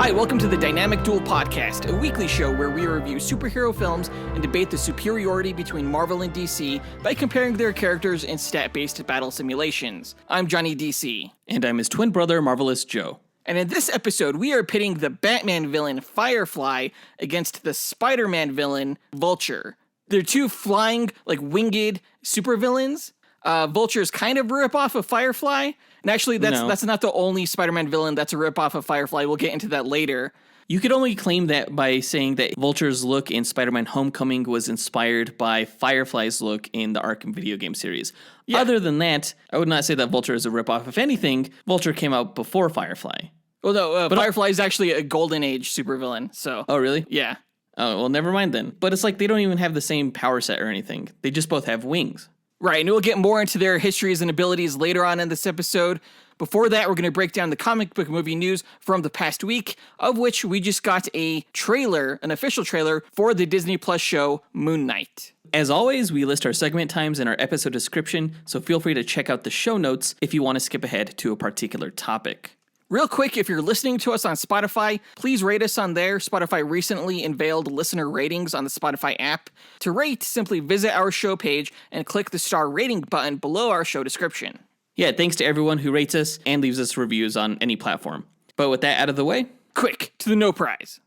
Hi, welcome to the Dynamic Duel Podcast, a weekly show where we review superhero films and debate the superiority between Marvel and DC by comparing their characters in stat-based battle simulations. I'm Johnny DC. And I'm his twin brother, Marvelous Joe. And in this episode, we are pitting the Batman villain, Firefly, against the Spider-Man villain, Vulture. They're two flying, winged supervillains. Vulture is kind of a ripoff of Firefly. And actually, that's not the only Spider-Man villain that's a ripoff of Firefly. We'll get into that later. You could only claim that by saying that Vulture's look in Spider-Man Homecoming was inspired by Firefly's look in the Arkham video game series. Yeah. Other than that, I would not say that Vulture is a ripoff. If anything, Vulture came out before Firefly. Well, no, Firefly is actually a Golden Age supervillain, so... Oh, really? Yeah. Oh, well, never mind then. But it's like they don't even have the same power set or anything. They just both have wings. Right, and we'll get more into their histories and abilities later on in this episode. Before that, we're going to break down the comic book movie news from the past week, of which we just got a trailer, an official trailer, for the Disney Plus show Moon Knight. As always, we list our segment times in our episode description, so feel free to check out the show notes if you want to skip ahead to a particular topic. Real quick, if you're listening to us on Spotify, please rate us on there. Spotify recently unveiled listener ratings on the Spotify app. To rate, simply visit our show page and click the star rating button below our show description. Yeah, thanks to everyone who rates us and leaves us reviews on any platform. But with that out of the way, quick to the No Prize.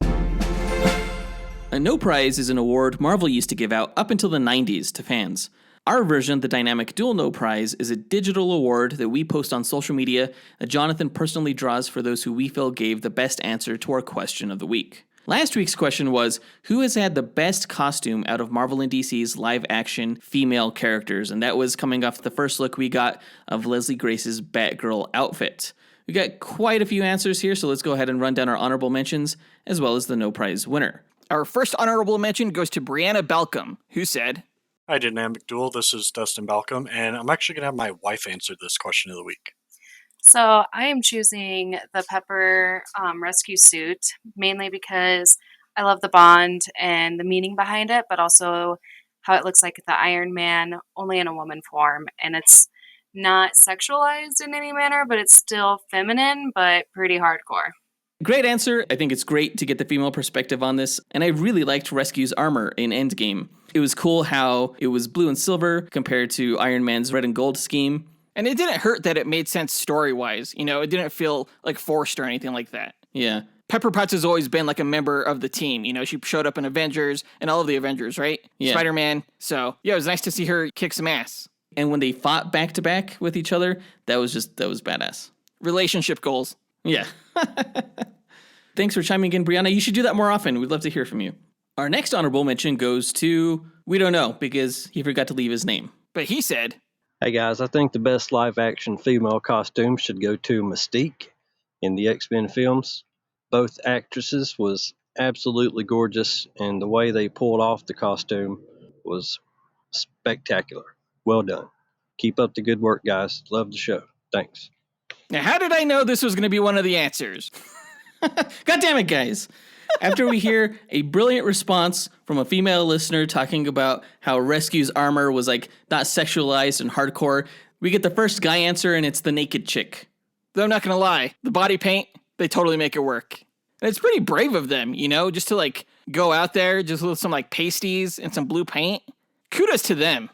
A No Prize is an award Marvel used to give out up until the 90s to fans. Our version, the Dynamic Duel No Prize, is a digital award that we post on social media that Jonathan personally draws for those who we feel gave the best answer to our question of the week. Last week's question was, who has had the best costume out of Marvel and DC's live-action female characters? And that was coming off the first look we got of Leslie Grace's Batgirl outfit. We got quite a few answers here, so let's go ahead and run down our honorable mentions, as well as the No Prize winner. Our first honorable mention goes to Brianna Balcom, who said... Hi, Dynamic Duel. This is Dustyn Balcom, and I'm actually going to have my wife answer this question of the week. So I am choosing the Pepper rescue suit, mainly because I love the bond and the meaning behind it, but also how it looks like the Iron Man, only in a woman form. And it's not sexualized in any manner, but it's still feminine, but pretty hardcore. Great answer. I think it's great to get the female perspective on this, and I really liked Rescue's armor in Endgame. It was cool how it was blue and silver compared to Iron Man's red and gold scheme. And it didn't hurt that it made sense story-wise. You know, it didn't feel forced or anything like that. Yeah. Pepper Potts has always been a member of the team. You know, she showed up in Avengers and all of the Avengers, right? Yeah. Spider-Man. So, yeah, it was nice to see her kick some ass. And when they fought back-to-back with each other, that was badass. Relationship goals. Yeah. Thanks for chiming in, Brianna. You should do that more often. We'd love to hear from you. Our next honorable mention goes to, we don't know, because he forgot to leave his name. But he said, hey guys, I think the best live-action female costume should go to Mystique in the X-Men films. Both actresses was absolutely gorgeous, and the way they pulled off the costume was spectacular. Well done. Keep up the good work, guys. Love the show. Thanks. Now, how did I know this was going to be one of the answers? God damn it, guys. After we hear a brilliant response from a female listener talking about how Rescue's armor was not sexualized and hardcore, we get the first guy answer, and it's the naked chick. Though I'm not going to lie, the body paint, they totally make it work. And it's pretty brave of them, just to go out there just with some pasties and some blue paint. Kudos to them.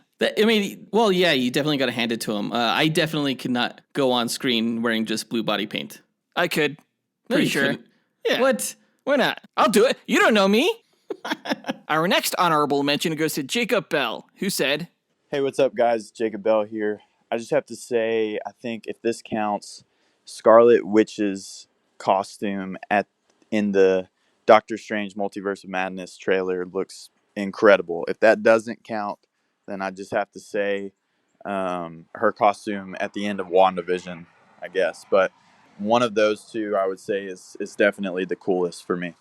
Well, yeah, you definitely got to hand it to them. I definitely could not go on screen wearing just blue body paint. I could. Pretty sure. Couldn't. Yeah. What? Why not? I'll do it. You don't know me. Our next honorable mention goes to Jacob Bell, who said, hey, what's up, guys? Jacob Bell here. I just have to say, I think if this counts, Scarlet Witch's costume in the Doctor Strange Multiverse of Madness trailer looks incredible. If that doesn't count, then I just have to say her costume at the end of WandaVision, I guess. But one of those two, I would say, is definitely the coolest for me.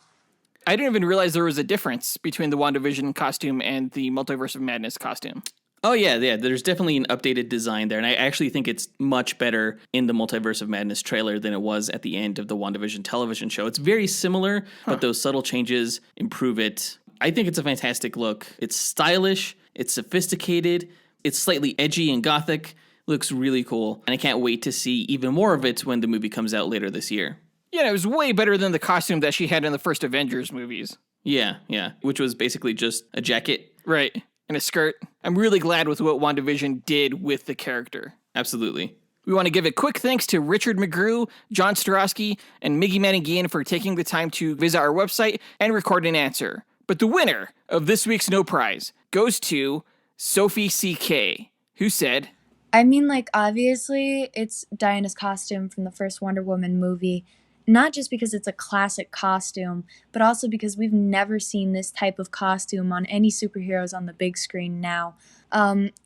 I didn't even realize there was a difference between the WandaVision costume and the Multiverse of Madness costume. Oh, yeah. There's definitely an updated design there, and I actually think it's much better in the Multiverse of Madness trailer than it was at the end of the WandaVision television show. It's very similar, but those subtle changes improve it. I think it's a fantastic look. It's stylish, it's sophisticated, it's slightly edgy and gothic. Looks really cool, and I can't wait to see even more of it when the movie comes out later this year. Yeah, it was way better than the costume that she had in the first Avengers movies. Yeah, which was basically just a jacket. Right, and a skirt. I'm really glad with what WandaVision did with the character. Absolutely. We want to give a quick thanks to Richard McGrew, John Starosky, and Miggy Manigian for taking the time to visit our website and record an answer. But the winner of this week's No Prize goes to Sophie CK, who said, I mean, like, obviously, it's Diana's costume from the first Wonder Woman movie, not just because it's a classic costume, but also because we've never seen this type of costume on any superheroes on the big screen now.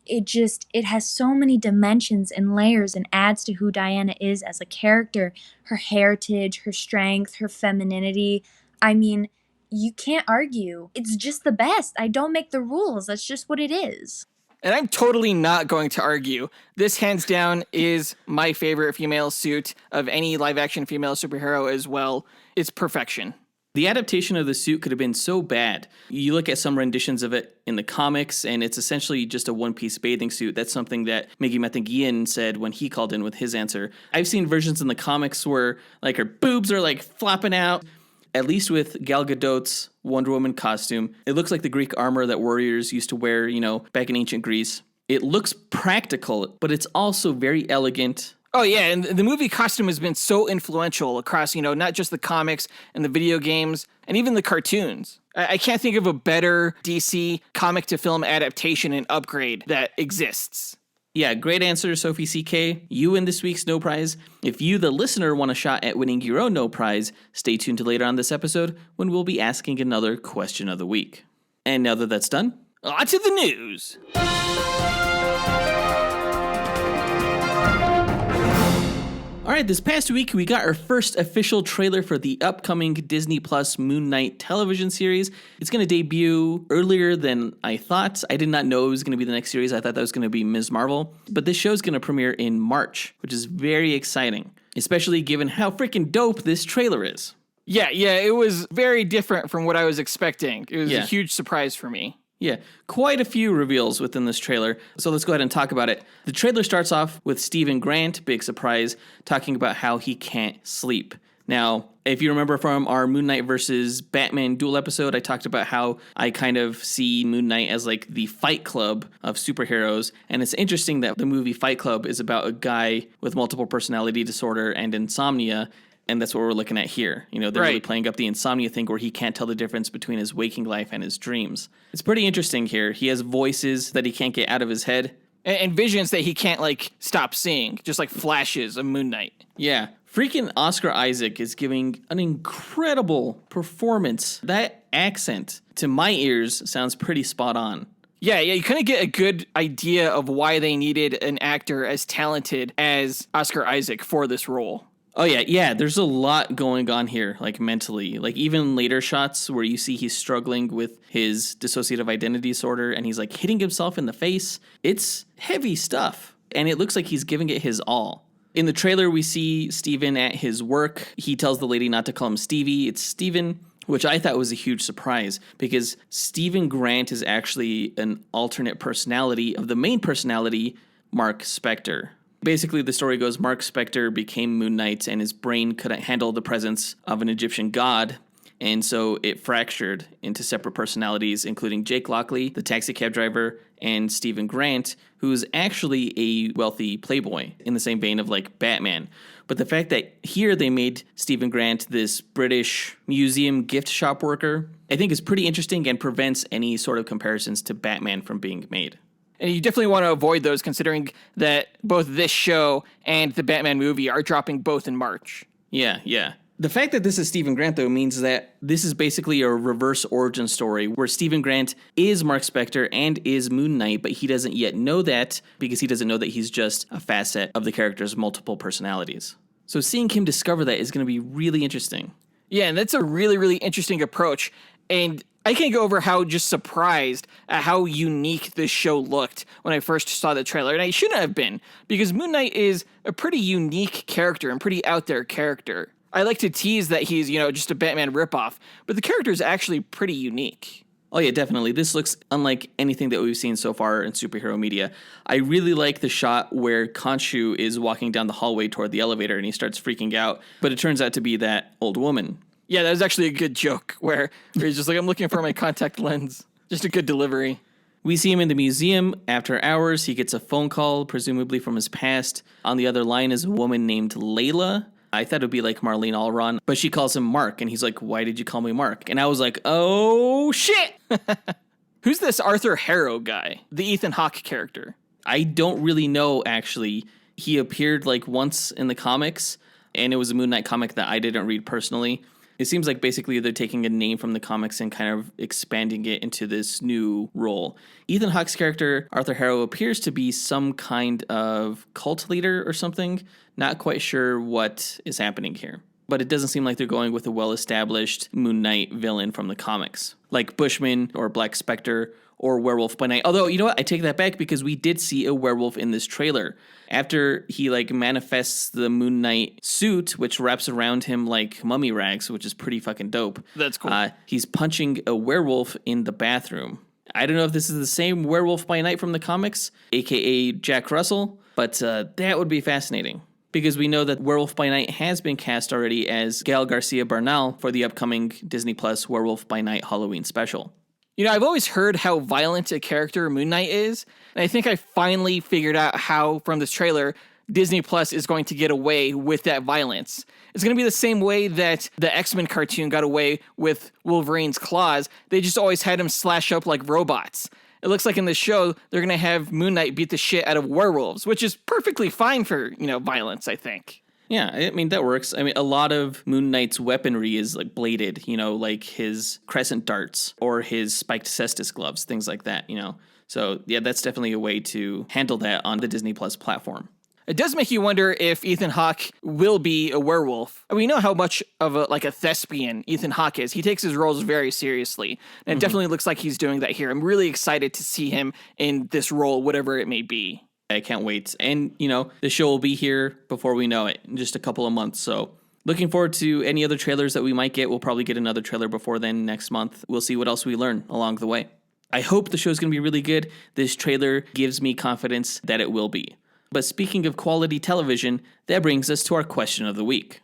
It has so many dimensions and layers and adds to who Diana is as a character, her heritage, her strength, her femininity. I mean, you can't argue. It's just the best. I don't make the rules. That's just what it is. and I'm totally not going to argue. This, hands down, is my favorite female suit of any live-action female superhero as well. It's perfection. The adaptation of the suit could have been so bad. You look at some renditions of it in the comics, and it's essentially just a one-piece bathing suit. That's something that Miggy Manigian said when he called in with his answer. I've seen versions in the comics where, like, her boobs are, like, flopping out. At least with Gal Gadot's Wonder Woman costume, it looks like the Greek armor that warriors used to wear, back in ancient Greece. It looks practical, but it's also very elegant. Oh, yeah, and the movie costume has been so influential across, not just the comics and the video games, and even the cartoons. I can't think of a better DC comic-to-film adaptation and upgrade that exists. Yeah, great answer, Sophie CK. You win this week's No Prize. If you, the listener, want a shot at winning your own No Prize, stay tuned to later on this episode when we'll be asking another question of the week. And now that that's done, on to the news. All right, this past week, we got our first official trailer for the upcoming Disney Plus Moon Knight television series. It's going to debut earlier than I thought. I did not know it was going to be the next series. I thought that was going to be Ms. Marvel. But this show is going to premiere in March, which is very exciting, especially given how freaking dope this trailer is. Yeah, it was very different from what I was expecting. It was a huge surprise for me. Yeah, quite a few reveals within this trailer, so let's go ahead and talk about it. The trailer starts off with Stephen Grant, big surprise, talking about how he can't sleep. Now, if you remember from our Moon Knight versus Batman Duel episode, I talked about how I kind of see Moon Knight as like the Fight Club of superheroes, and it's interesting that the movie Fight Club is about a guy with multiple personality disorder and insomnia. And that's what we're looking at here. They're really playing up the insomnia thing where he can't tell the difference between his waking life and his dreams. It's pretty interesting here. He has voices that he can't get out of his head. And visions that he can't, stop seeing. Just like flashes of Moon Knight. Yeah. Freaking Oscar Isaac is giving an incredible performance. That accent, to my ears, sounds pretty spot on. Yeah, you kind of get a good idea of why they needed an actor as talented as Oscar Isaac for this role. Oh, yeah, there's a lot going on here, mentally. Even later shots where you see he's struggling with his dissociative identity disorder and he's, hitting himself in the face. It's heavy stuff, and it looks like he's giving it his all. In the trailer, we see Steven at his work. He tells the lady not to call him Stevie. It's Steven, which I thought was a huge surprise because Stephen Grant is actually an alternate personality of the main personality, Mark Spector. Basically, the story goes Mark Spector became Moon Knight and his brain couldn't handle the presence of an Egyptian god, and so it fractured into separate personalities, including Jake Lockley, the taxi cab driver, and Stephen Grant, who's actually a wealthy playboy in the same vein of Batman. But the fact that here they made Stephen Grant this British museum gift shop worker, I think is pretty interesting and prevents any sort of comparisons to Batman from being made. And you definitely want to avoid those, considering that both this show and the Batman movie are dropping both in March. Yeah. The fact that this is Stephen Grant, though, means that this is basically a reverse origin story where Stephen Grant is Mark Spector and is Moon Knight, but he doesn't yet know that because he doesn't know that he's just a facet of the character's multiple personalities. So seeing him discover that is going to be really interesting. Yeah, and that's a really, really interesting approach. And I can't go over how just surprised at how unique this show looked when I first saw the trailer. And I shouldn't have been, because Moon Knight is a pretty unique character and pretty out there character. I like to tease that he's, just a Batman ripoff, but the character is actually pretty unique. Oh yeah, definitely. This looks unlike anything that we've seen so far in superhero media. I really like the shot where Khonshu is walking down the hallway toward the elevator and he starts freaking out, but it turns out to be that old woman. Yeah, that was actually a good joke where he's just like, I'm looking for my contact lens. Just a good delivery. We see him in the museum. After hours, he gets a phone call, presumably from his past. On the other line is a woman named Layla. I thought it would be like Marlene Allron, but she calls him Mark, and he's like, why did you call me Mark? And I was like, oh, shit! Who's this Arthur Harrow guy? The Ethan Hawke character. I don't really know, actually. He appeared like once in the comics, and it was a Moon Knight comic that I didn't read personally. It seems like basically they're taking a name from the comics and kind of expanding it into this new role. Ethan Hawke's character, Arthur Harrow, appears to be some kind of cult leader or something. Not quite sure what is happening here. But it doesn't seem like they're going with a well-established Moon Knight villain from the comics, like Bushman or Black Spectre or Werewolf by Night. Although, you know what? I take that back because we did see a werewolf in this trailer. After he manifests the Moon Knight suit, which wraps around him like mummy rags, which is pretty fucking dope. That's cool. He's punching a werewolf in the bathroom. I don't know if this is the same Werewolf by Night from the comics, aka Jack Russell, but that would be fascinating. Because we know that Werewolf by Night has been cast already as Gael Garcia Bernal for the upcoming Disney Plus Werewolf by Night Halloween special. You know, I've always heard how violent a character Moon Knight is, and I think I finally figured out how, from this trailer, Disney Plus is going to get away with that violence. It's going to be the same way that the X-Men cartoon got away with Wolverine's claws. They just always had him slash up like robots. It looks like in the show, they're going to have Moon Knight beat the shit out of werewolves, which is perfectly fine for, violence, I think. Yeah, I mean, that works. I mean, a lot of Moon Knight's weaponry is bladed, like his crescent darts or his spiked cestus gloves, things like that, So, yeah, that's definitely a way to handle that on the Disney Plus platform. It does make you wonder if Ethan Hawke will be a werewolf. We know how much of a thespian Ethan Hawke is. He takes his roles very seriously, and it definitely looks like he's doing that here. I'm really excited to see him in this role, whatever it may be. I can't wait. And, the show will be here before we know it in just a couple of months. So looking forward to any other trailers that we might get. We'll probably get another trailer before then next month. We'll see what else we learn along the way. I hope the show's going to be really good. This trailer gives me confidence that it will be. But speaking of quality television, that brings us to our question of the week.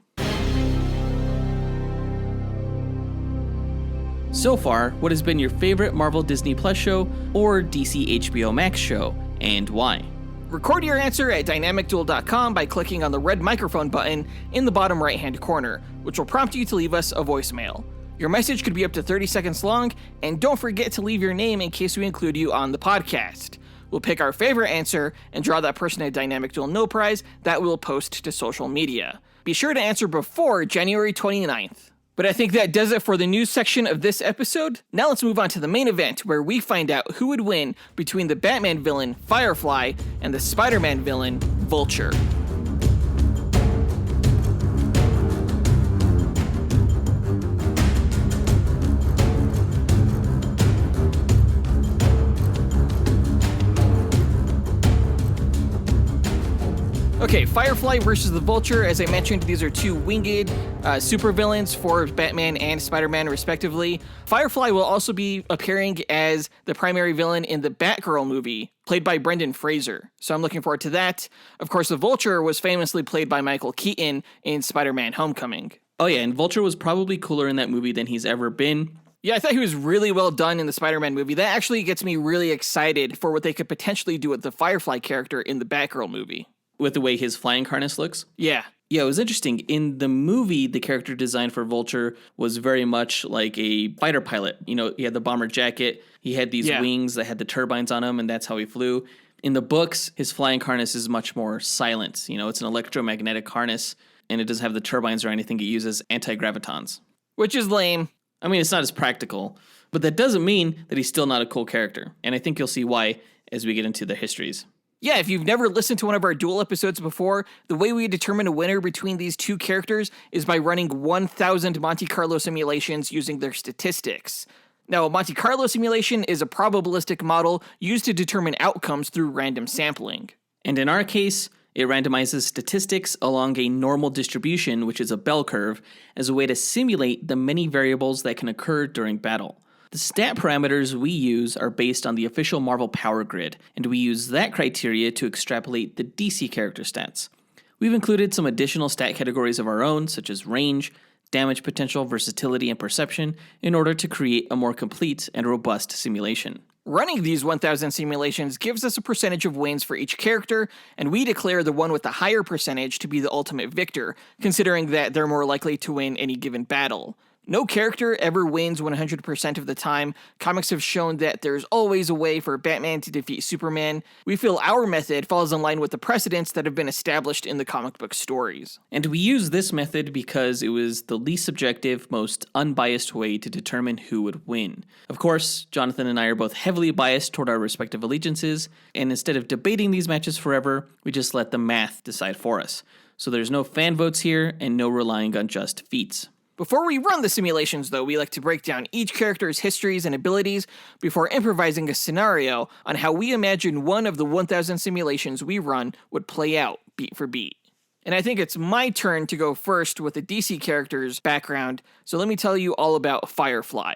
So far, what has been your favorite Marvel Disney Plus show or DC HBO Max show, and why? Record your answer at dynamicduel.com by clicking on the red microphone button in the bottom right-hand corner, which will prompt you to leave us a voicemail. Your message could be up to 30 seconds long, and don't forget to leave your name in case we include you on the podcast. We'll pick our favorite answer and draw that person a Dynamic Duel No Prize that we'll post to social media. Be sure to answer before January 29th. But I think that does it for the news section of this episode. Now let's move on to the main event, where we find out who would win between the Batman villain, Firefly, and the Spider-Man villain, Vulture. Okay, Firefly versus the Vulture. As I mentioned, these are two winged supervillains for Batman and Spider-Man, respectively. Firefly will also be appearing as the primary villain in the Batgirl movie, played by Brendan Fraser. So I'm looking forward to that. Of course, the Vulture was famously played by Michael Keaton in Spider-Man Homecoming. Oh yeah, and Vulture was probably cooler in that movie than he's ever been. Yeah, I thought he was really well done in the Spider-Man movie. That actually gets me really excited for what they could potentially do with the Firefly character in the Batgirl movie. With the way his flying harness looks? Yeah. Yeah, it was interesting. In the movie, the character design for Vulture was very much like a fighter pilot. He had the bomber jacket, he had these wings that had the turbines on them, and that's how he flew. In the books, his flying harness is much more silent. It's an electromagnetic harness, and it doesn't have the turbines or anything. It uses anti-gravitons. Which is lame. I mean, it's not as practical, but that doesn't mean that he's still not a cool character. And I think you'll see why as we get into the histories. Yeah, if you've never listened to one of our Duel episodes before, the way we determine a winner between these two characters is by running 1,000 Monte Carlo simulations using their statistics. Now, a Monte Carlo simulation is a probabilistic model used to determine outcomes through random sampling. And in our case, it randomizes statistics along a normal distribution, which is a bell curve, as a way to simulate the many variables that can occur during battle. The stat parameters we use are based on the official Marvel Power Grid, and we use that criteria to extrapolate the DC character stats. We've included some additional stat categories of our own, such as range, damage potential, versatility, and perception, in order to create a more complete and robust simulation. Running these 1000 simulations gives us a percentage of wins for each character, and we declare the one with the higher percentage to be the ultimate victor, considering that they're more likely to win any given battle. No character ever wins 100% of the time. Comics have shown that there's always a way for Batman to defeat Superman. We feel our method falls in line with the precedents that have been established in the comic book stories. And we use this method because it was the least subjective, most unbiased way to determine who would win. Of course, Jonathan and I are both heavily biased toward our respective allegiances, and instead of debating these matches forever, we just let the math decide for us. So there's no fan votes here, and no relying on just feats. Before we run the simulations, though, we like to break down each character's histories and abilities before improvising a scenario on how we imagine one of the 1000 simulations we run would play out, beat for beat. And I think it's my turn to go first with the DC character's background, so let me tell you all about Firefly.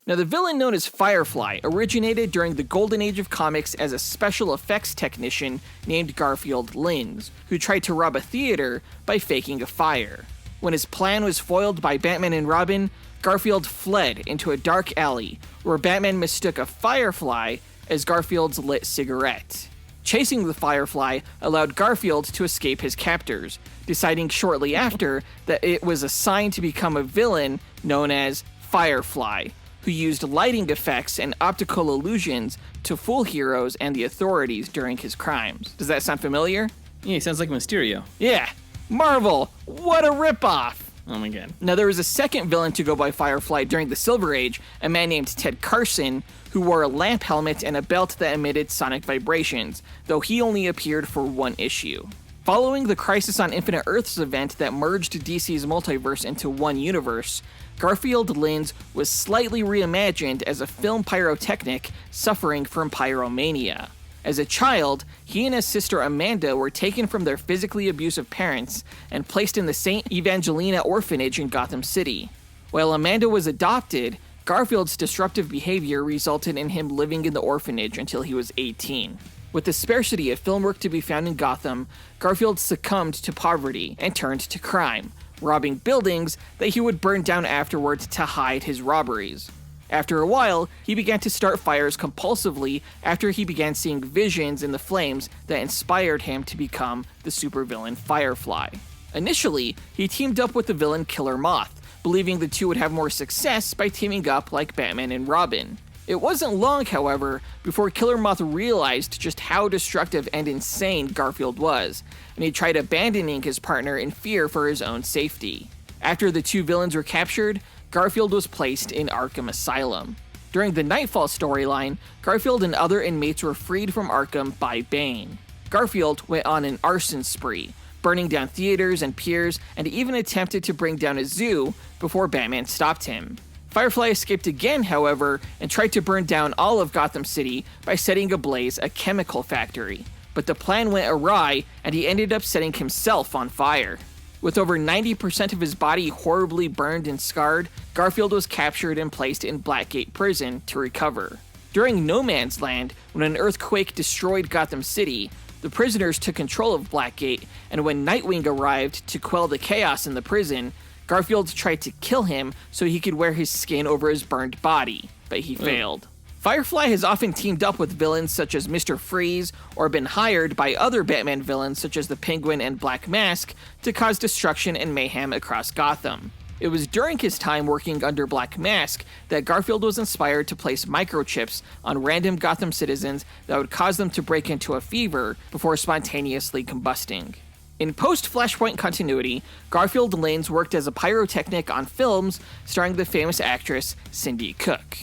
Now, the villain known as Firefly originated during the golden age of comics as a special effects technician named Garfield Lins, who tried to rob a theater by faking a fire. When his plan was foiled by Batman and Robin, Garfield fled into a dark alley where Batman mistook a firefly as Garfield's lit cigarette. Chasing the firefly allowed Garfield to escape his captors, deciding shortly after that it was a sign to become a villain known as Firefly, who used lighting effects and optical illusions to fool heroes and the authorities during his crimes. Does that sound familiar? Yeah, he sounds like Mysterio. Yeah. Marvel, what a ripoff! Oh my god. Now, there was a second villain to go by Firefly during the Silver Age, a man named Ted Carson, who wore a lamp helmet and a belt that emitted sonic vibrations, though he only appeared for one issue. Following the Crisis on Infinite Earths event that merged DC's multiverse into one universe, Garfield Lins was slightly reimagined as a film pyrotechnic suffering from pyromania. As a child, he and his sister Amanda were taken from their physically abusive parents and placed in the St. Evangelina orphanage in Gotham City. While Amanda was adopted, Garfield's disruptive behavior resulted in him living in the orphanage until he was 18. With the scarcity of film work to be found in Gotham, Garfield succumbed to poverty and turned to crime, robbing buildings that he would burn down afterwards to hide his robberies. After a while, he began to start fires compulsively after he began seeing visions in the flames that inspired him to become the supervillain Firefly. Initially, he teamed up with the villain Killer Moth, believing the two would have more success by teaming up like Batman and Robin. It wasn't long, however, before Killer Moth realized just how destructive and insane Garfield was, and he tried abandoning his partner in fear for his own safety. After the two villains were captured, Garfield was placed in Arkham Asylum. During the Nightfall storyline, Garfield and other inmates were freed from Arkham by Bane. Garfield went on an arson spree, burning down theaters and piers, and even attempted to bring down a zoo before Batman stopped him. Firefly escaped again, however, and tried to burn down all of Gotham City by setting ablaze a chemical factory. But the plan went awry, and he ended up setting himself on fire. With over 90% of his body horribly burned and scarred, Garfield was captured and placed in Blackgate Prison to recover. During No Man's Land, when an earthquake destroyed Gotham City, the prisoners took control of Blackgate, and when Nightwing arrived to quell the chaos in the prison, Garfield tried to kill him so he could wear his skin over his burned body, but he failed. Firefly has often teamed up with villains such as Mr. Freeze, or been hired by other Batman villains such as the Penguin and Black Mask to cause destruction and mayhem across Gotham. It was during his time working under Black Mask that Garfield was inspired to place microchips on random Gotham citizens that would cause them to break into a fever before spontaneously combusting. In post-Flashpoint continuity, Garfield Lins worked as a pyrotechnic on films starring the famous actress Cindy Cook.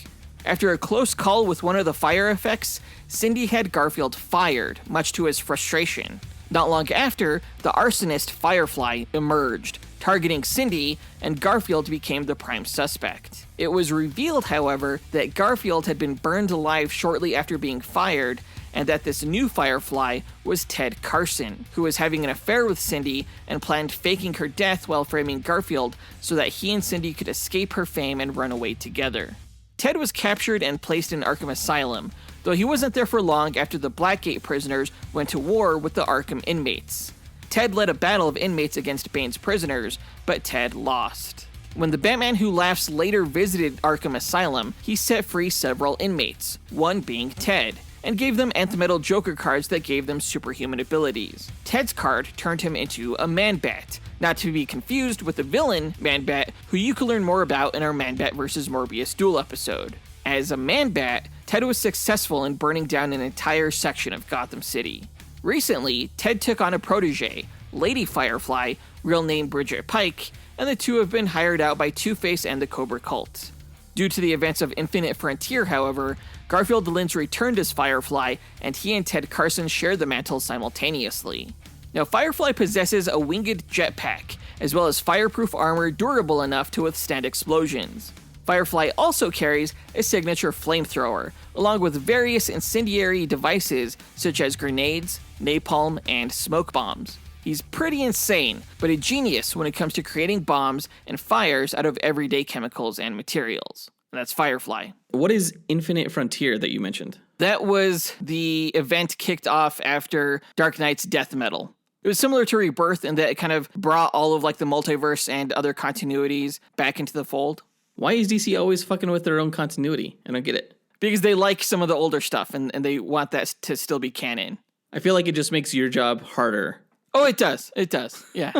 After a close call with one of the fire effects, Cindy had Garfield fired, much to his frustration. Not long after, the arsonist Firefly emerged, targeting Cindy, and Garfield became the prime suspect. It was revealed, however, that Garfield had been burned alive shortly after being fired, and that this new Firefly was Ted Carson, who was having an affair with Cindy and planned faking her death while framing Garfield so that he and Cindy could escape her fame and run away together. Ted was captured and placed in Arkham Asylum, though he wasn't there for long after the Blackgate prisoners went to war with the Arkham inmates. Ted led a battle of inmates against Bane's prisoners, but Ted lost. When the Batman Who Laughs later visited Arkham Asylum, he set free several inmates, one being Ted, and gave them Nth Joker cards that gave them superhuman abilities. Ted's card turned him into a Man-Bat, not to be confused with the villain Man-Bat, who you can learn more about in our Man-Bat vs. Morbius Duel episode. As a Man-Bat, Ted was successful in burning down an entire section of Gotham City. Recently, Ted took on a protege, Lady Firefly, real name Bridget Pike, and the two have been hired out by Two-Face and the Cobra Cult. Due to the events of Infinite Frontier, however, Garfield Lynch returned as Firefly, and he and Ted Carson share the mantle simultaneously. Now, Firefly possesses a winged jetpack, as well as fireproof armor durable enough to withstand explosions. Firefly also carries a signature flamethrower, along with various incendiary devices such as grenades, napalm, and smoke bombs. He's pretty insane, but a genius when it comes to creating bombs and fires out of everyday chemicals and materials. That's Firefly. What is Infinite Frontier that you mentioned? That was the event kicked off after Dark Knight's death metal. It was similar to Rebirth in that it kind of brought all of like the multiverse and other continuities back into the fold. Why is DC always fucking with their own continuity? I don't get it. Because they like some of the older stuff and they want that to still be canon. I feel like it just makes your job harder. Oh, it does. It does. Yeah.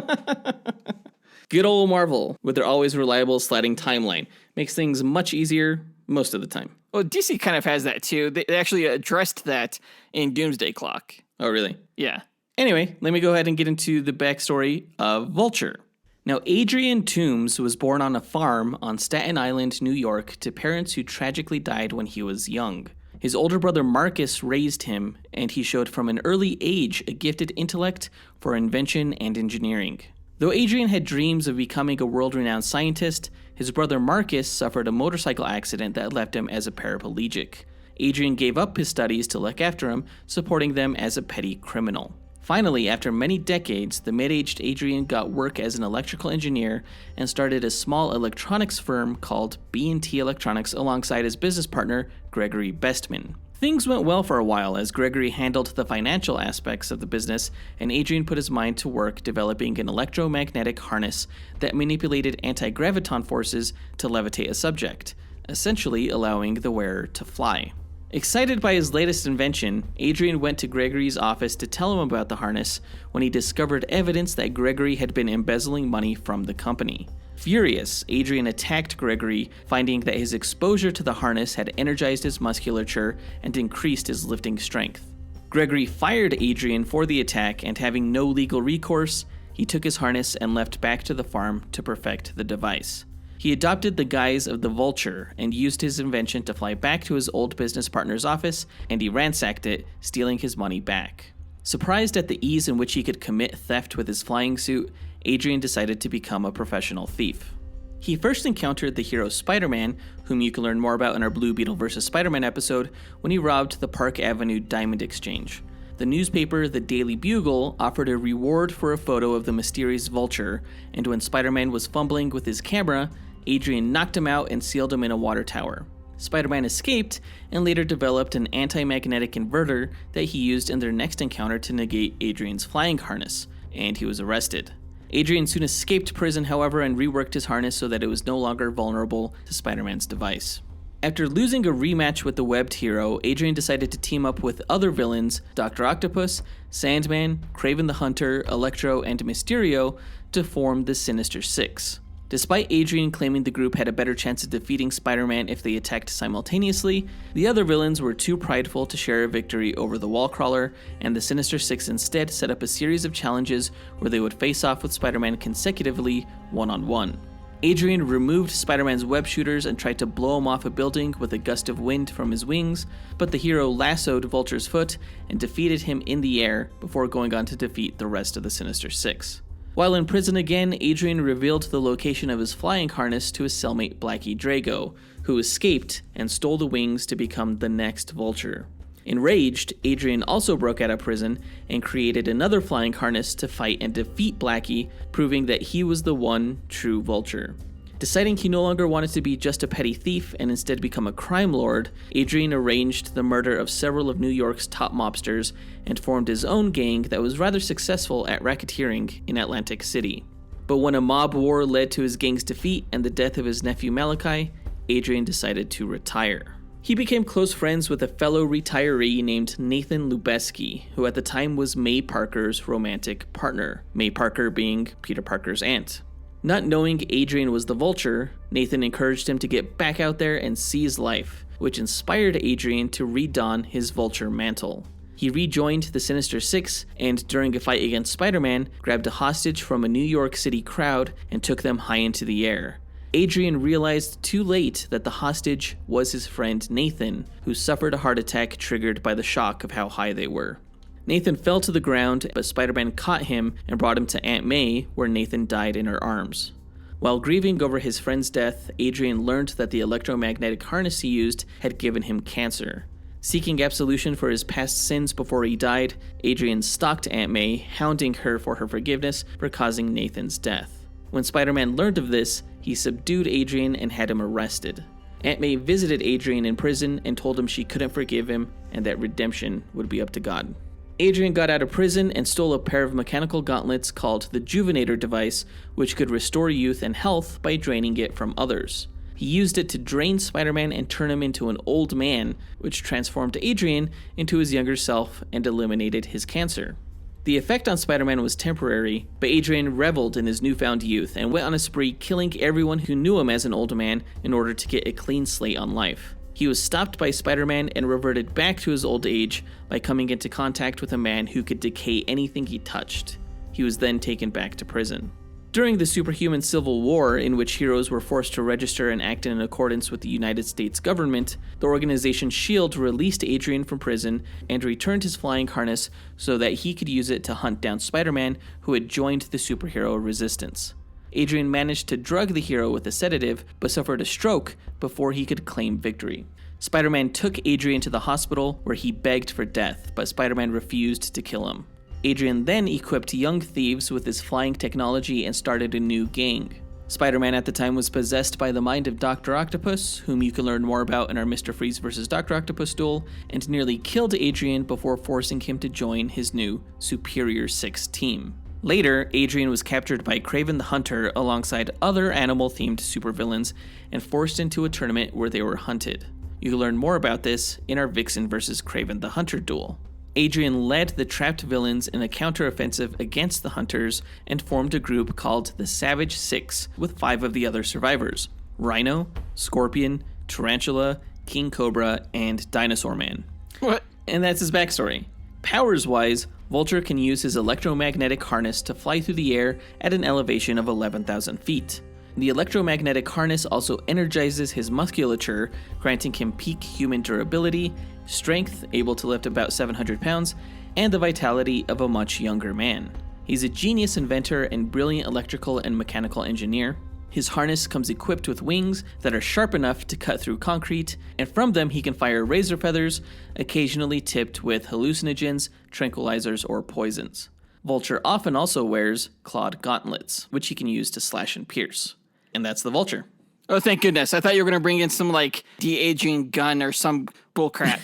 Good old Marvel, with their always reliable sliding timeline, makes things much easier most of the time. Well, DC kind of has that too. They actually addressed that in Doomsday Clock. Oh, really? Yeah. Anyway, let me go ahead and get into the backstory of Vulture. Now, Adrian Toombs was born on a farm on Staten Island, New York, to parents who tragically died when he was young. His older brother Marcus raised him, and he showed from an early age a gifted intellect for invention and engineering. Though Adrian had dreams of becoming a world-renowned scientist, his brother Marcus suffered a motorcycle accident that left him as a paraplegic. Adrian gave up his studies to look after him, supporting them as a petty criminal. Finally, after many decades, the mid-aged Adrian got work as an electrical engineer and started a small electronics firm called B&T Electronics alongside his business partner, Gregory Bestman. Things went well for a while as Gregory handled the financial aspects of the business, and Adrian put his mind to work developing an electromagnetic harness that manipulated anti-graviton forces to levitate a subject, essentially allowing the wearer to fly. Excited by his latest invention, Adrian went to Gregory's office to tell him about the harness when he discovered evidence that Gregory had been embezzling money from the company. Furious, Adrian attacked Gregory, finding that his exposure to the harness had energized his musculature and increased his lifting strength. Gregory fired Adrian for the attack, and having no legal recourse, he took his harness and left back to the farm to perfect the device. He adopted the guise of the Vulture and used his invention to fly back to his old business partner's office, and he ransacked it, stealing his money back. Surprised at the ease in which he could commit theft with his flying suit, Adrian decided to become a professional thief. He first encountered the hero Spider-Man, whom you can learn more about in our Blue Beetle vs. Spider-Man episode, when he robbed the Park Avenue Diamond Exchange. The newspaper, the Daily Bugle, offered a reward for a photo of the mysterious Vulture, and when Spider-Man was fumbling with his camera, Adrian knocked him out and sealed him in a water tower. Spider-Man escaped and later developed an anti-magnetic inverter that he used in their next encounter to negate Adrian's flying harness, and he was arrested. Adrian soon escaped prison, however, and reworked his harness so that it was no longer vulnerable to Spider-Man's device. After losing a rematch with the webbed hero, Adrian decided to team up with other villains, Dr. Octopus, Sandman, Kraven the Hunter, Electro, and Mysterio, to form the Sinister Six. Despite Adrian claiming the group had a better chance of defeating Spider-Man if they attacked simultaneously, the other villains were too prideful to share a victory over the Wallcrawler, and the Sinister Six instead set up a series of challenges where they would face off with Spider-Man consecutively, one-on-one. Adrian removed Spider-Man's web shooters and tried to blow him off a building with a gust of wind from his wings, but the hero lassoed Vulture's foot and defeated him in the air before going on to defeat the rest of the Sinister Six. While in prison again, Adrian revealed the location of his flying harness to his cellmate Blackie Drago, who escaped and stole the wings to become the next Vulture. Enraged, Adrian also broke out of prison and created another flying harness to fight and defeat Blackie, proving that he was the one true Vulture. Deciding he no longer wanted to be just a petty thief and instead become a crime lord, Adrian arranged the murder of several of New York's top mobsters and formed his own gang that was rather successful at racketeering in Atlantic City. But when a mob war led to his gang's defeat and the death of his nephew Malachi, Adrian decided to retire. He became close friends with a fellow retiree named Nathan Lubeski, who at the time was May Parker's romantic partner, May Parker being Peter Parker's aunt. Not knowing Adrian was the Vulture, Nathan encouraged him to get back out there and seize life, which inspired Adrian to redon his Vulture mantle. He rejoined the Sinister Six and, during a fight against Spider-Man, grabbed a hostage from a New York City crowd and took them high into the air. Adrian realized too late that the hostage was his friend Nathan, who suffered a heart attack triggered by the shock of how high they were. Nathan fell to the ground, but Spider-Man caught him and brought him to Aunt May, where Nathan died in her arms. While grieving over his friend's death, Adrian learned that the electromagnetic harness he used had given him cancer. Seeking absolution for his past sins before he died, Adrian stalked Aunt May, hounding her for her forgiveness for causing Nathan's death. When Spider-Man learned of this, he subdued Adrian and had him arrested. Aunt May visited Adrian in prison and told him she couldn't forgive him and that redemption would be up to God. Adrian got out of prison and stole a pair of mechanical gauntlets called the Juvenator device, which could restore youth and health by draining it from others. He used it to drain Spider-Man and turn him into an old man, which transformed Adrian into his younger self and eliminated his cancer. The effect on Spider-Man was temporary, but Adrian reveled in his newfound youth and went on a spree killing everyone who knew him as an old man in order to get a clean slate on life. He was stopped by Spider-Man and reverted back to his old age by coming into contact with a man who could decay anything he touched. He was then taken back to prison. During the superhuman Civil War, in which heroes were forced to register and act in accordance with the United States government, the organization S.H.I.E.L.D. released Adrian from prison and returned his flying harness so that he could use it to hunt down Spider-Man, who had joined the superhero resistance. Adrian managed to drug the hero with a sedative, but suffered a stroke before he could claim victory. Spider-Man took Adrian to the hospital, where he begged for death, but Spider-Man refused to kill him. Adrian then equipped young thieves with his flying technology and started a new gang. Spider-Man at the time was possessed by the mind of Dr. Octopus, whom you can learn more about in our Mr. Freeze vs. Dr. Octopus duel, and nearly killed Adrian before forcing him to join his new Superior Six team. Later, Adrian was captured by Kraven the Hunter alongside other animal-themed supervillains and forced into a tournament where they were hunted. You can learn more about this in our Vixen vs. Kraven the Hunter duel. Adrian led the trapped villains in a counteroffensive against the Hunters and formed a group called the Savage Six with 5 of the other survivors: Rhino, Scorpion, Tarantula, King Cobra, and Dinosaur Man. What? And that's his backstory. Powers-wise, Vulture can use his electromagnetic harness to fly through the air at an elevation of 11,000 feet. The electromagnetic harness also energizes his musculature, granting him peak human durability, strength, able to lift about 700 pounds, and the vitality of a much younger man. He's a genius inventor and brilliant electrical and mechanical engineer. His harness comes equipped with wings that are sharp enough to cut through concrete, and from them he can fire razor feathers, occasionally tipped with hallucinogens, tranquilizers, or poisons. Vulture often also wears clawed gauntlets, which he can use to slash and pierce. And that's the Vulture. Oh, thank goodness. I thought you were going to bring in some, de-aging gun or some bullcrap.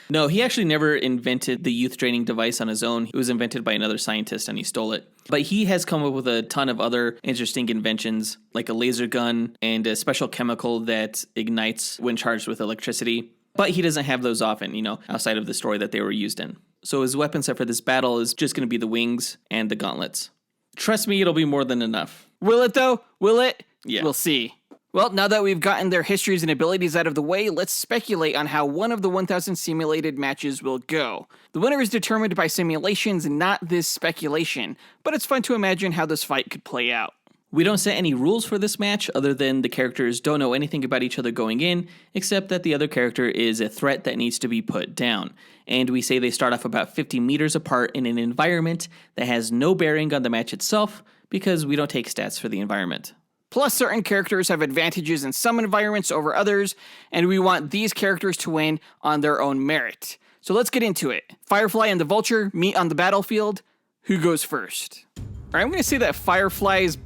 No, he actually never invented the youth draining device on his own. It was invented by another scientist and he stole it. But he has come up with a ton of other interesting inventions, like a laser gun and a special chemical that ignites when charged with electricity. But he doesn't have those often, outside of the story that they were used in. So his weapon set for this battle is just going to be the wings and the gauntlets. Trust me, it'll be more than enough. Will it, though? Will it? Yeah. We'll see. Well, now that we've gotten their histories and abilities out of the way, let's speculate on how one of the 1,000 simulated matches will go. The winner is determined by simulations, not this speculation, but it's fun to imagine how this fight could play out. We don't set any rules for this match other than the characters don't know anything about each other going in, except that the other character is a threat that needs to be put down. And we say they start off about 50 meters apart in an environment that has no bearing on the match itself, because we don't take stats for the environment. Plus, certain characters have advantages in some environments over others, and we want these characters to win on their own merit. So let's get into it. Firefly and the Vulture meet on the battlefield. Who goes first? All right, I'm going to say that Firefly is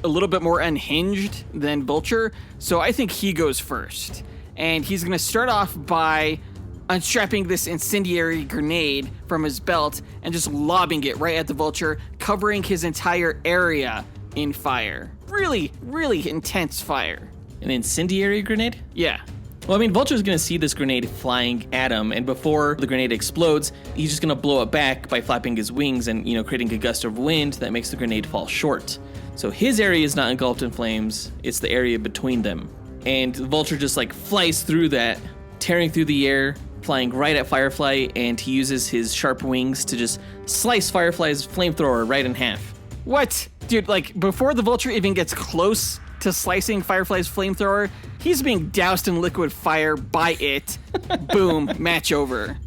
a little bit more unhinged than Vulture, so I think he goes first. And he's going to start off by unstrapping this incendiary grenade from his belt and just lobbing it right at the Vulture, covering his entire area in fire. Really, really intense fire. An incendiary grenade? Yeah. Well, I mean, Vulture's going to see this grenade flying at him, and before the grenade explodes, he's just going to blow it back by flapping his wings and, creating a gust of wind that makes the grenade fall short. So his area is not engulfed in flames, it's the area between them. And Vulture just, flies through that, tearing through the air, flying right at Firefly, and he uses his sharp wings to just slice Firefly's flamethrower right in half. What? Dude, before the Vulture even gets close to slicing Firefly's flamethrower, he's being doused in liquid fire by it. Boom, match over.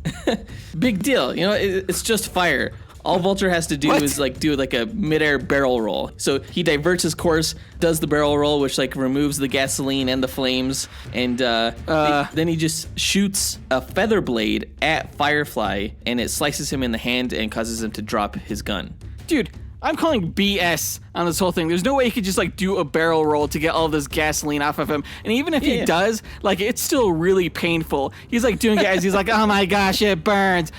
Big deal. It's just fire. All Vulture has to do is do a midair barrel roll. So he diverts his course, does the barrel roll, which removes the gasoline and the flames, and then he just shoots a feather blade at Firefly, and it slices him in the hand and causes him to drop his gun. Dude, I'm calling BS on this whole thing. There's no way he could just do a barrel roll to get all this gasoline off of him. And even if he does, it's still really painful. He's doing it as he's oh my gosh, it burns.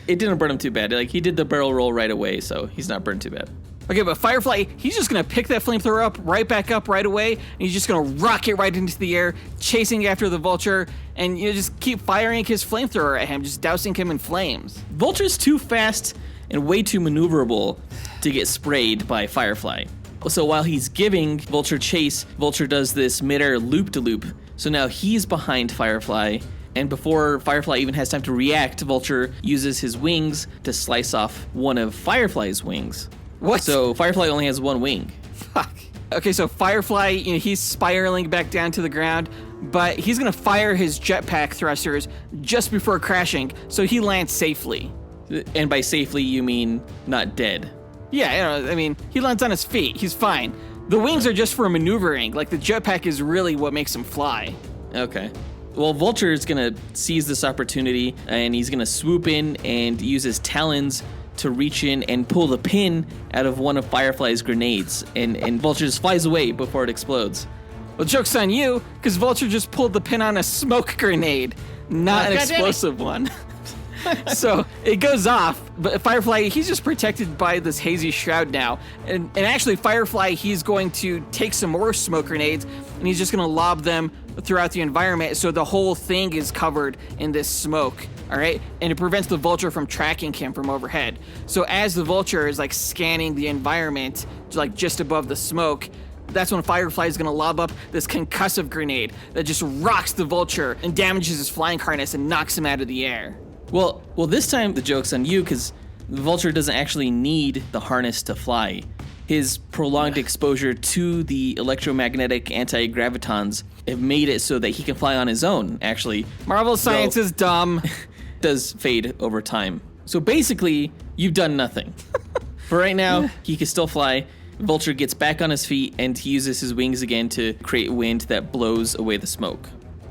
It didn't burn him too bad. He did the barrel roll right away, so he's not burned too bad. Okay, but Firefly, he's just gonna pick that flamethrower up, right back up right away, and he's just gonna rocket right into the air, chasing after the Vulture, and just keep firing his flamethrower at him, just dousing him in flames. Vulture's too fast and way too maneuverable to get sprayed by Firefly. So while he's giving Vulture chase, Vulture does this midair loop-de-loop. So now he's behind Firefly, and before Firefly even has time to react, Vulture uses his wings to slice off one of Firefly's wings. What? So Firefly only has one wing. Fuck. Okay, so Firefly, he's spiraling back down to the ground, but he's gonna fire his jetpack thrusters just before crashing, so he lands safely. And by safely, you mean not dead. Yeah, he lands on his feet. He's fine. The wings are just for maneuvering. The jetpack is really what makes him fly. Okay. Well, Vulture is going to seize this opportunity, and he's going to swoop in and use his talons to reach in and pull the pin out of one of Firefly's grenades. And Vulture just flies away before it explodes. Well, joke's on you, because Vulture just pulled the pin on a smoke grenade, not an explosive one. So it goes off, but Firefly, he's just protected by this hazy shroud now. And actually, Firefly, he's going to take some more smoke grenades, and he's just going to lob them throughout the environment, so the whole thing is covered in this smoke, all right? And it prevents the Vulture from tracking him from overhead. So as the Vulture is scanning the environment, just above the smoke, that's when Firefly is going to lob up this concussive grenade that just rocks the Vulture and damages his flying harness and knocks him out of the air. Well, this time the joke's on you, because the Vulture doesn't actually need the harness to fly. His prolonged exposure to the electromagnetic anti-gravitons have made it so that he can fly on his own, actually. Marvel science is dumb. Does fade over time. So basically, you've done nothing. For right now, he can still fly. Vulture gets back on his feet, and he uses his wings again to create wind that blows away the smoke.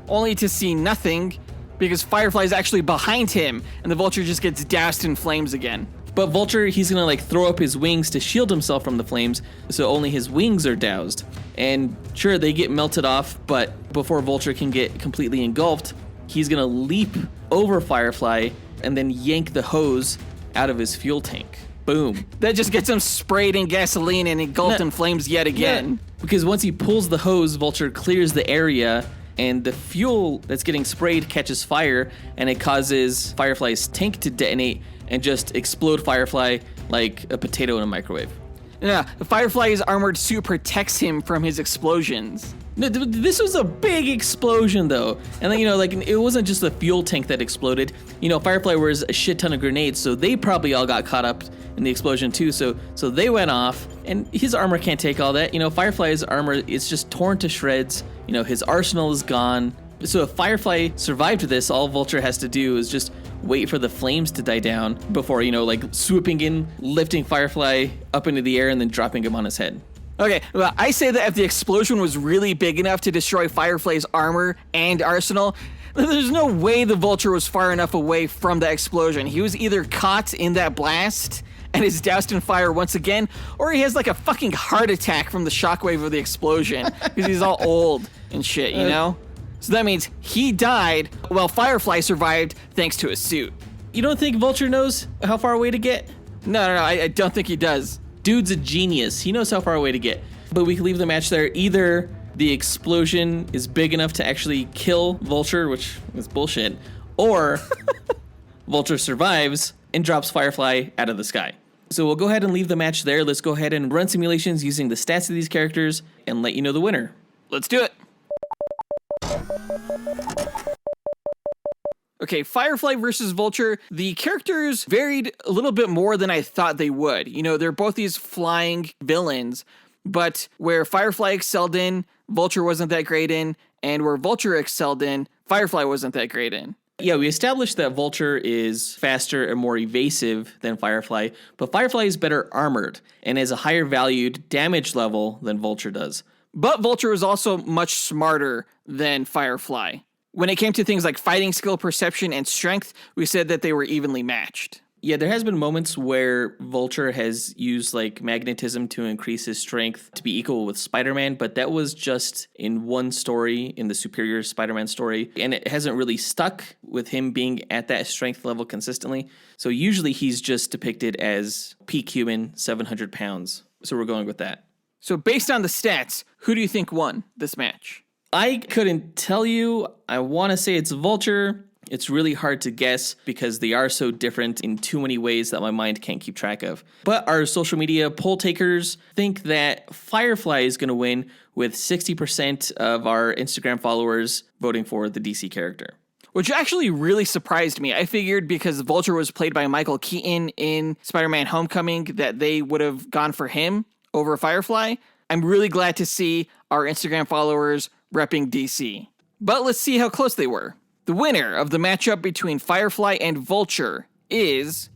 Only to see nothing, because Firefly is actually behind him, and the Vulture just gets doused in flames again. But Vulture, he's gonna throw up his wings to shield himself from the flames, so only his wings are doused. And sure, they get melted off, but before Vulture can get completely engulfed, he's gonna leap over Firefly and then yank the hose out of his fuel tank. Boom. That just gets him sprayed in gasoline and engulfed in flames yet again. Because once he pulls the hose, Vulture clears the area, and the fuel that's getting sprayed catches fire, and it causes Firefly's tank to detonate and just explode Firefly like a potato in a microwave. Yeah, the Firefly's armored suit protects him from his explosions. No, this was a big explosion, though. And then, it wasn't just the fuel tank that exploded. Firefly wears a shit ton of grenades, so they probably all got caught up in the explosion, too. So they went off, and his armor can't take all that. Firefly's armor is just torn to shreds. His arsenal is gone. So if Firefly survived this, all Vulture has to do is just wait for the flames to die down before, swooping in, lifting Firefly up into the air, and then dropping him on his head. Okay, well, I say that if the explosion was really big enough to destroy Firefly's armor and arsenal, there's no way the Vulture was far enough away from the explosion. He was either caught in that blast and is doused in fire once again, or he has like a fucking heart attack from the shockwave of the explosion because he's all old and shit, you know? So that means he died while Firefly survived thanks to his suit. You don't think Vulture knows how far away to get? No, I don't think he does. Dude's a genius. He knows how far away to get. But we can leave the match there. Either the explosion is big enough to actually kill Vulture, which is bullshit, or Vulture survives and drops Firefly out of the sky. So we'll go ahead and leave the match there. Let's go ahead and run simulations using the stats of these characters and let you know the winner. Let's do it. Okay, Firefly versus Vulture. The characters varied a little bit more than I thought they would. You know, they're both these flying villains, but where Firefly excelled in, Vulture wasn't that great in, and where Vulture excelled in, Firefly wasn't that great in. Yeah, we established that Vulture is faster and more evasive than Firefly, but Firefly is better armored and has a higher valued damage level than Vulture does. But Vulture was also much smarter than Firefly. When it came to things like fighting skill, perception, and strength, we said that they were evenly matched. Yeah, there has been moments where Vulture has used like magnetism to increase his strength to be equal with Spider-Man, but that was just in one story, in the Superior Spider-Man story, and it hasn't really stuck with him being at that strength level consistently. So usually he's just depicted as peak human, 700 pounds. So we're going with that. So based on the stats, who do you think won this match? I couldn't tell you. I want to say it's Vulture. It's really hard to guess because they are so different in too many ways that my mind can't keep track of. But our social media poll takers think that Firefly is going to win, with 60% of our Instagram followers voting for the DC character. Which actually really surprised me. I figured because Vulture was played by Michael Keaton in Spider-Man Homecoming that they would have gone for him over Firefly. I'm really glad to see our Instagram followers repping DC. But let's see how close they were. The winner of the matchup between Firefly and Vulture is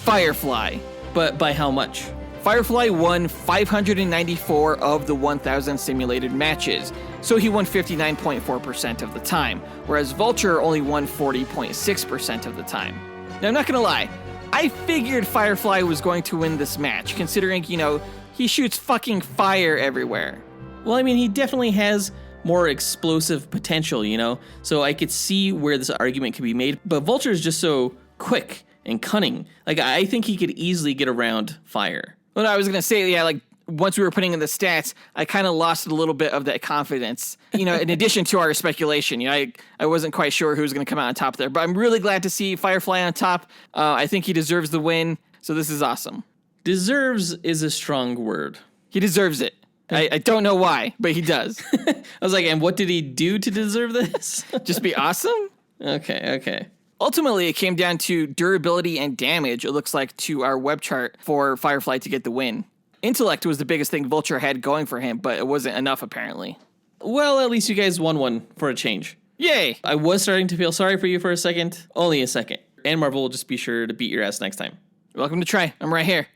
Firefly. But by how much? Firefly won 594 of the 1,000 simulated matches, so he won 59.4% of the time, whereas Vulture only won 40.6% of the time. Now, I'm not gonna lie, I figured Firefly was going to win this match, considering, you know, he shoots fucking fire everywhere. Well, I mean, he definitely has more explosive potential, you know? So I could see where this argument could be made, but Vulture is just so quick and cunning. Like, I think he could easily get around fire. Well, I was going to say, yeah, like, once we were putting in the stats, I kind of lost a little bit of that confidence. You know, in addition to our speculation, you know, I wasn't quite sure who was going to come out on top there, but I'm really glad to see Firefly on top. I think he deserves the win, so this is awesome. Deserves is a strong word. He deserves it. I don't know why, but he does. I was like, and what did he do to deserve this? Just be awesome? Okay. Ultimately, it came down to durability and damage, it looks like, to our web chart for Firefly to get the win. Intellect was the biggest thing Vulture had going for him, but it wasn't enough, apparently. Well, at least you guys won one for a change. Yay! I was starting to feel sorry for you for a second. Only a second. And Marvel will just be sure to beat your ass next time. You're welcome to try. I'm right here.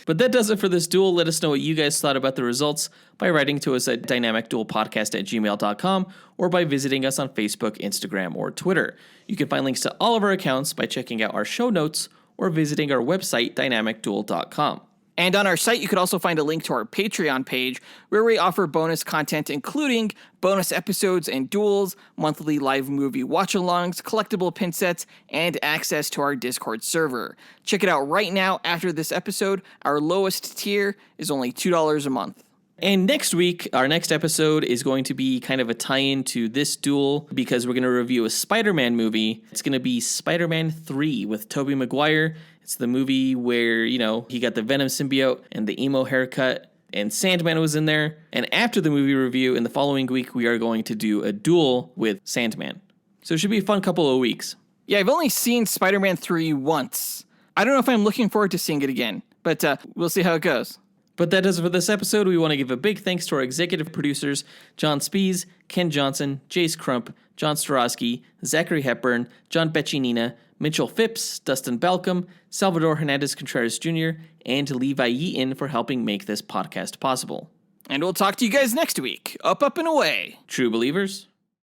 But that does it for this duel. Let us know what you guys thought about the results by writing to us at dynamicduelpodcast@gmail.com or by visiting us on Facebook, Instagram, or Twitter. You can find links to all of our accounts by checking out our show notes or visiting our website, dynamicduel.com. And on our site, you could also find a link to our Patreon page where we offer bonus content, including bonus episodes and duels, monthly live movie watch-alongs, collectible pin sets, and access to our Discord server. Check it out right now after this episode. Our lowest tier is only $2 a month. And next week, our next episode is going to be kind of a tie-in to this duel because we're going to review a Spider-Man movie. It's going to be Spider-Man 3 with Tobey Maguire. It's the movie where, you know, he got the Venom symbiote and the emo haircut, and Sandman was in there. And after the movie review, in the following week, we are going to do a duel with Sandman. So it should be a fun couple of weeks. Yeah, I've only seen Spider-Man 3 once. I don't know if I'm looking forward to seeing it again, but we'll see how it goes. But that does it for this episode. We want to give a big thanks to our executive producers, John Speas, Ken Johnson, Jace Crump, John Starosky, Zachary Hepburn, John Bechinina, Mitchell Phipps, Dustyn Balcom, Salvador Hernandez-Contreras Jr., and Levi Yeaton for helping make this podcast possible. And we'll talk to you guys next week. Up, and away. True believers.